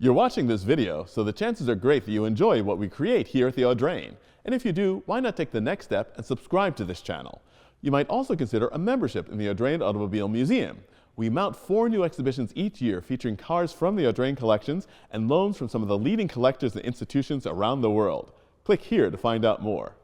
You're watching this video, so the chances are great that you enjoy what we create here at the Audrain. And if you do, why not take the next step and subscribe to this channel? You might also consider a membership in the Audrain Automobile Museum. We mount 4 new exhibitions each year featuring cars from the Audrain collections and loans from some of the leading collectors and institutions around the world. Click here to find out more.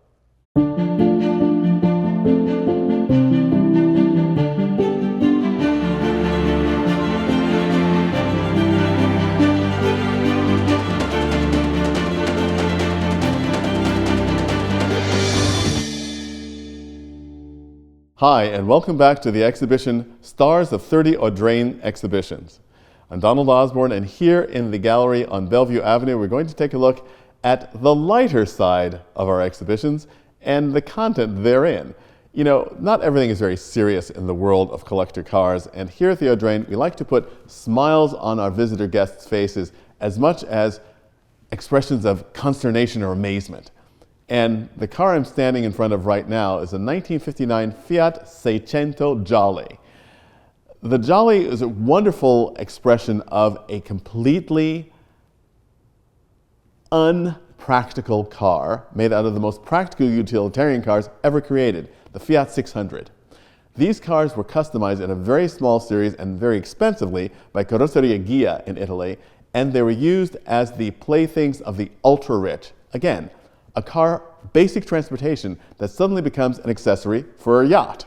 Hi, and welcome back to the exhibition Stars of 30 Audrain Exhibitions. I'm Donald Osborne, and here in the gallery on Bellevue Avenue, we're going to take a look at the lighter side of our exhibitions and the content therein. You know, not everything is very serious in the world of collector cars, and here at the Audrain, we like to put smiles on our visitor guests' faces as much as expressions of consternation or amazement. And the car I'm standing in front of right now is a 1959 Fiat 600 Jolly. The Jolly is a wonderful expression of a completely unpractical car made out of the most practical utilitarian cars ever created, the Fiat 600. These cars were customized in a very small series and very expensively by Carrozzeria Ghia in Italy, and they were used as the playthings of the ultra-rich. Again, a car, basic transportation, that suddenly becomes an accessory for a yacht.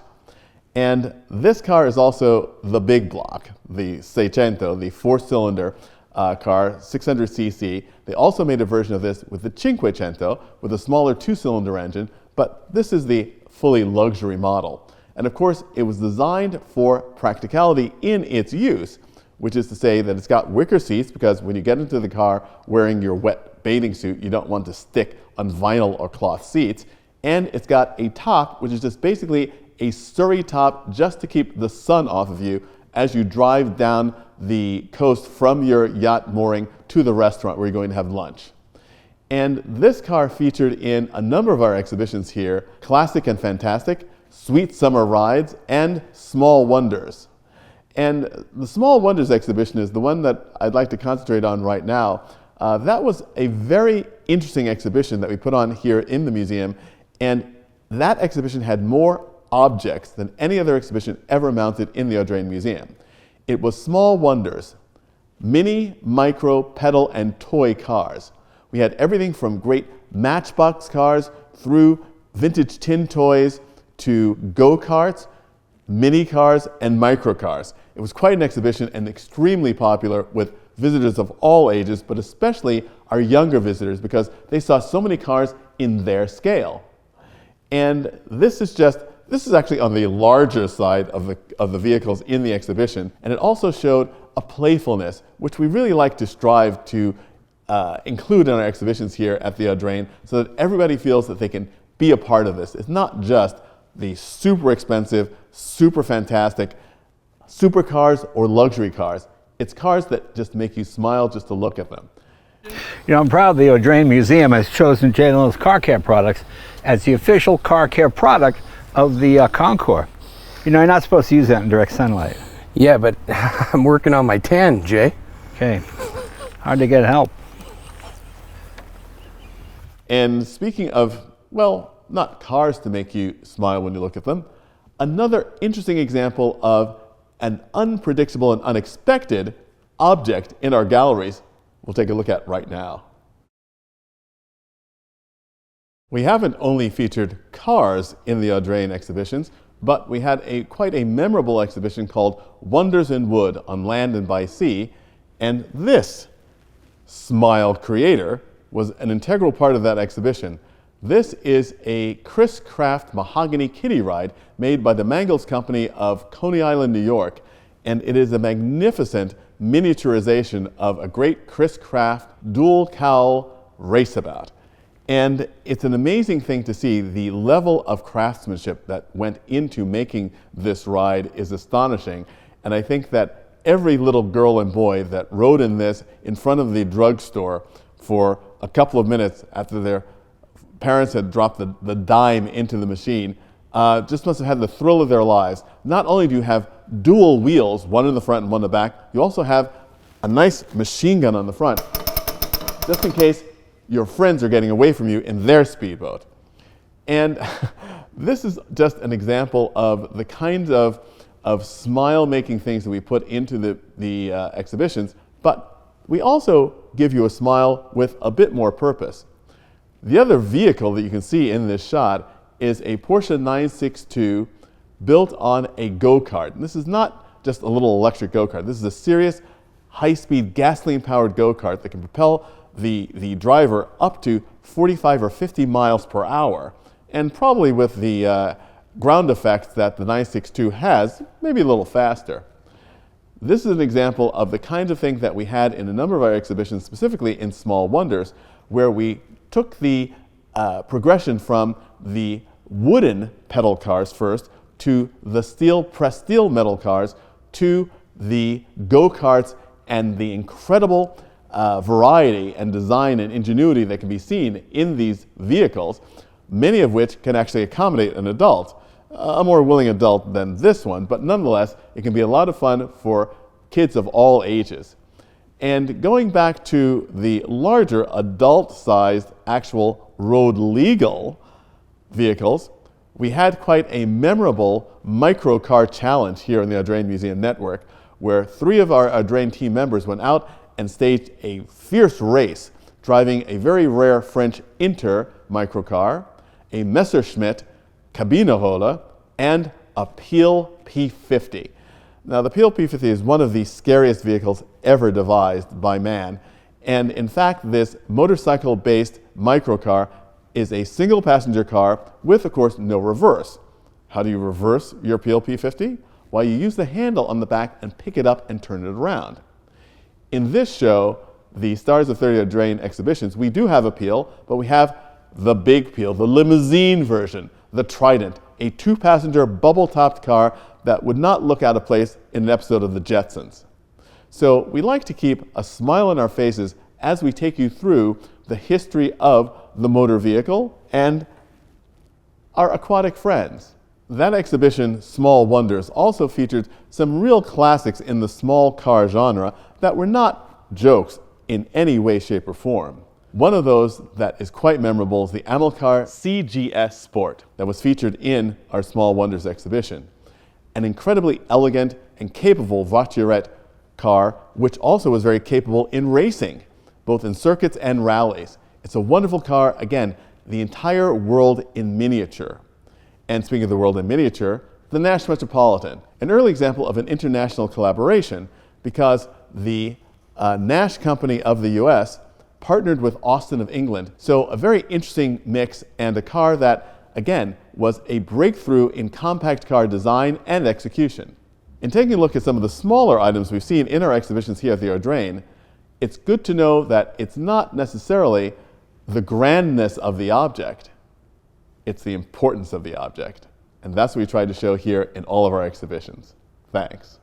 And this car is also the big block, the 600, the 4-cylinder car, 600cc. They also made a version of this with the 500, with a smaller 2-cylinder engine, but this is the fully luxury model. And of course, it was designed for practicality in its use, which is to say that it's got wicker seats, because when you get into the car wearing your wet bathing suit, you don't want to stick on vinyl or cloth seats. And it's got a top, which is just basically a Surrey top just to keep the sun off of you as you drive down the coast from your yacht mooring to the restaurant where you're going to have lunch. And this car featured in a number of our exhibitions here: Classic and Fantastic, Sweet Summer Rides, and Small Wonders. And the Small Wonders exhibition is the one that I'd like to concentrate on right now. That was a very interesting exhibition that we put on here in the museum, and that exhibition had more objects than any other exhibition ever mounted in the Audrain Museum. It was Small Wonders, mini, micro, pedal, and toy cars. We had everything from great matchbox cars through vintage tin toys to go-karts, mini cars, and micro cars. It was quite an exhibition and extremely popular with visitors of all ages, but especially our younger visitors, because they saw so many cars in their scale. And this is actually on the larger side of the vehicles in the exhibition, and it also showed a playfulness, which we really like to strive to include in our exhibitions here at the Audrain, so that everybody feels that they can be a part of this. It's not just the super expensive, super fantastic supercars or luxury cars. It's cars that just make you smile just to look at them. You know, I'm proud the Audrain Museum has chosen J. Leno's Car Care products as the official car care product of the Concours. You know, you're not supposed to use that in direct sunlight. Yeah, but I'm working on my tan, Jay. Okay, hard to get help. And speaking of, well, not cars to make you smile when you look at them, another interesting example of an unpredictable and unexpected object in our galleries we'll take a look at right now. We haven't only featured cars in the Audrain exhibitions, but we had quite a memorable exhibition called Wonders in Wood on Land and by Sea, and this smile creator was an integral part of that exhibition. This is a Chris Craft mahogany kiddie ride made by the Mangles Company of Coney Island, New York, and it is a magnificent miniaturization of a great Chris Craft dual cowl raceabout. And it's an amazing thing to see. The level of craftsmanship that went into making this ride is astonishing, and I think that every little girl and boy that rode in this in front of the drugstore for a couple of minutes after their parents had dropped the dime into the machine just must have had the thrill of their lives. Not only do you have dual wheels, one in the front and one in the back, you also have a nice machine gun on the front, just in case your friends are getting away from you in their speedboat. And this is just an example of the kinds of smile-making things that we put into the exhibitions, but we also give you a smile with a bit more purpose. The other vehicle that you can see in this shot is a Porsche 962 built on a go-kart. And this is not just a little electric go-kart. This is a serious high-speed gasoline-powered go-kart that can propel the driver up to 45 or 50 miles per hour. And probably with the ground effects that the 962 has, maybe a little faster. This is an example of the kinds of things that we had in a number of our exhibitions, specifically in Small Wonders, where we took the progression from the wooden pedal cars first to the pressed steel metal cars to the go-karts and the incredible variety and design and ingenuity that can be seen in these vehicles, many of which can actually accommodate an adult, a more willing adult than this one, but nonetheless, it can be a lot of fun for kids of all ages. And going back to the larger adult-sized actual road legal vehicles, we had quite a memorable microcar challenge here in the Audrain Museum Network, where 3 of our Audrain team members went out and staged a fierce race, driving a very rare French Inter microcar, a Messerschmitt Cabinerolle, and a Peel P50. Now, the Peel P50 is one of the scariest vehicles ever devised by man, and in fact, this motorcycle-based microcar is a single-passenger car with, of course, no reverse. How do you reverse your Peel P50? Well, you use the handle on the back and pick it up and turn it around. In this show, the Stars of 30 Audrain exhibitions, we do have a Peel, but we have the big Peel, the limousine version, the Trident, a 2-passenger bubble-topped car that would not look out of place in an episode of The Jetsons. So we like to keep a smile on our faces as we take you through the history of the motor vehicle and our aquatic friends. That exhibition, Small Wonders, also featured some real classics in the small car genre that were not jokes in any way, shape, or form. One of those that is quite memorable is the Amilcar CGS Sport that was featured in our Small Wonders exhibition. An incredibly elegant and capable voiturette car, which also was very capable in racing, both in circuits and rallies. It's a wonderful car, again, the entire world in miniature. And speaking of the world in miniature, the Nash Metropolitan, an early example of an international collaboration because the Nash Company of the US partnered with Austin of England. So a very interesting mix and a car that, again, was a breakthrough in compact car design and execution. In taking a look at some of the smaller items we've seen in our exhibitions here at the Audrain, it's good to know that it's not necessarily the grandness of the object, it's the importance of the object. And that's what we try to show here in all of our exhibitions. Thanks.